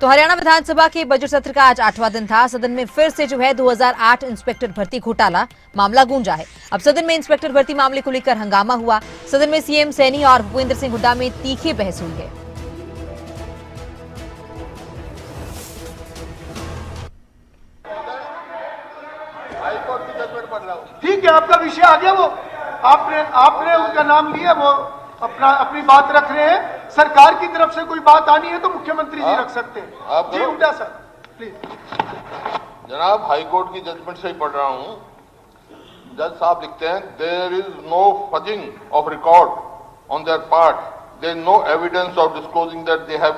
तो हरियाणा विधानसभा के बजट सत्र का आज 8वां दिन था। सदन में फिर से जो है 2008 इंस्पेक्टर भर्ती घोटाला मामला गूंजा है। अब सदन में इंस्पेक्टर भर्ती मामले को लेकर हंगामा हुआ। सदन में सीएम सैनी और भूपेंद्र सिंह हुड्डा में तीखी बहस हुई है। ठीक है, आपका विषय आ गया। वो आपने उनका नाम लिया, वो अपनी बात रख रहे हैं। सरकार की तरफ से कोई बात आनी है तो मुख्यमंत्री जी रख सकते हैं। Ji Hooda sir please. जनाब, हाईकोर्ट की जजमेंट से ही पढ़ रहा हूं। जज साहब लिखते हैं, there is no fudging of record on their part, there is no evidence of disclosing that they have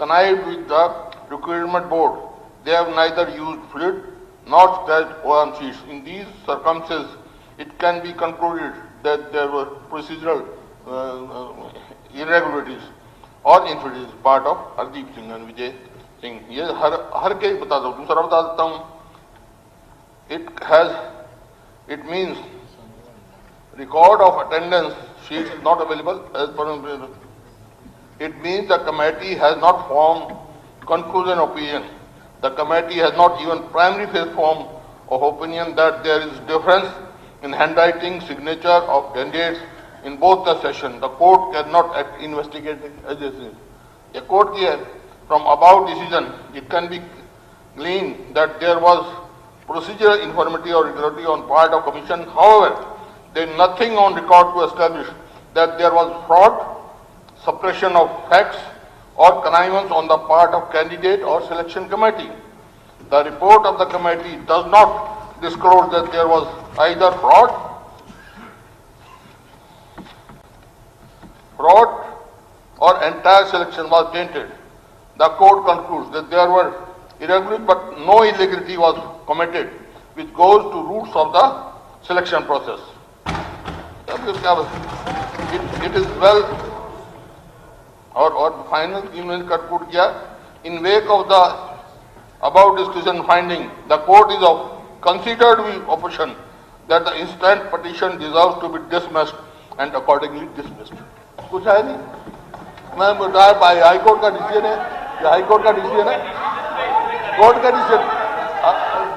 connived with the recruitment board. They have neither used fluid nor scratched OM sheets. In these circumstances, it can be concluded that there were procedural irregularities or infidelities part of Hardeep Singh and Vijay Singh. ये हर के बता दो, दूसरा बता देता हूँ। It means record of attendance sheet is not available as per. It means the committee has not formed conclusion opinion. The committee has not even primary phase form of opinion that there is difference in handwriting signature of candidates in both the session. The court cannot act investigating agencies. The court here, from above decision, it can be gleaned that there was procedural infirmity or irregularity on part of commission. However, there is nothing on record to establish that there was fraud, suppression of facts or connivance on the part of candidate or selection committee. The report of the committee does not disclose that there was either fraud or entire selection was tainted. The court concludes that there were irregularities but no illegality was committed, which goes to roots of the selection process. It is well और final इन्होंने कटपुट किया। In wake of the about discussion finding the court is of considered with opposition that the instant petition deserves to be dismissed and accordingly dismissed. कुछ है नहीं, मैं बता पाई हाई कोर्ट का डिसीजन है, ये हाई कोर्ट का डिसीजन है, कोर्ट का डिसीजन।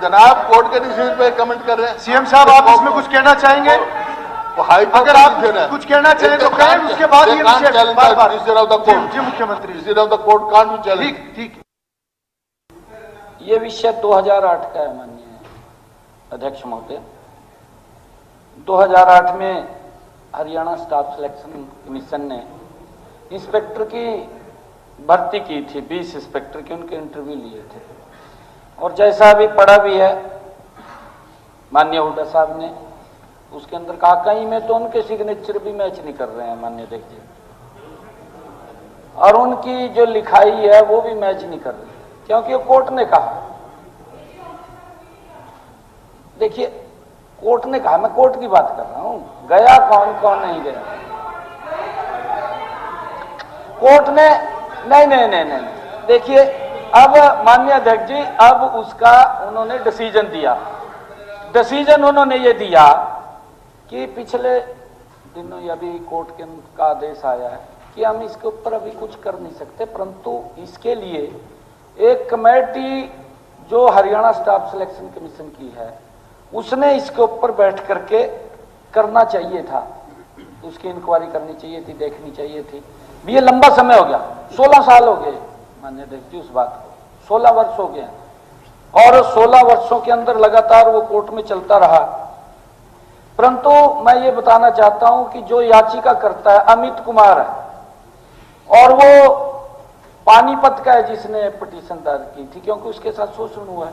जनाब, कोर्ट के डिसीजन पे कमेंट कर रहे हैं। सीएम साहब, आप इसमें कुछ कहना चाहेंगे? अगर आप कुछ कहना चाहें तो कहें, उसके बाद ये जी मुख्यमंत्री ठीक। ये विषय 2008 का है माननीय अध्यक्ष महोदय। 2008 में हरियाणा स्टाफ सिलेक्शन कमीशन ने इंस्पेक्टर की भर्ती की थी, 20 इंस्पेक्टर के उनके इंटरव्यू लिए थे। और जैसा अभी पढ़ा भी है माननीय हुड्डा साहब ने, उसके अंदर कहा कहीं में तो उनके सिग्नेचर भी मैच नहीं कर रहे हैं माननीय अध्यक्ष जी, और उनकी जो लिखाई है वो भी मैच नहीं कर रही, क्योंकि कोर्ट ने कहा। देखिए, कोर्ट ने कहा, मैं कोर्ट की बात कर रहा हूं, गया कौन कौन नहीं गया। कोर्ट ने नहीं, देखिए अब माननीय अध्यक्ष जी, अब उसका उन्होंने डिसीजन दिया। डिसीजन उन्होंने ये दिया कि पिछले दिनों अभी कोर्ट का आदेश आया है कि हम इसके ऊपर अभी कुछ कर नहीं सकते, परंतु इसके लिए एक कमेटी जो हरियाणा स्टाफ सिलेक्शन कमीशन की है, उसने इसके ऊपर बैठ करके करना चाहिए था, उसकी इंक्वायरी करनी चाहिए थी, देखनी चाहिए थी। ये लंबा समय हो गया, 16 साल हो गए माननीय अध्यक्ष जी उस बात को, 16 वर्ष हो गए, और 16 वर्षों के अंदर लगातार वो कोर्ट में चलता रहा। परंतु मैं ये बताना चाहता हूं कि जो याचिका करता है अमित कुमार है, और वो पानीपत का है जिसने पिटीशन दायर की थी, क्योंकि उसके साथ शोषण हुआ है।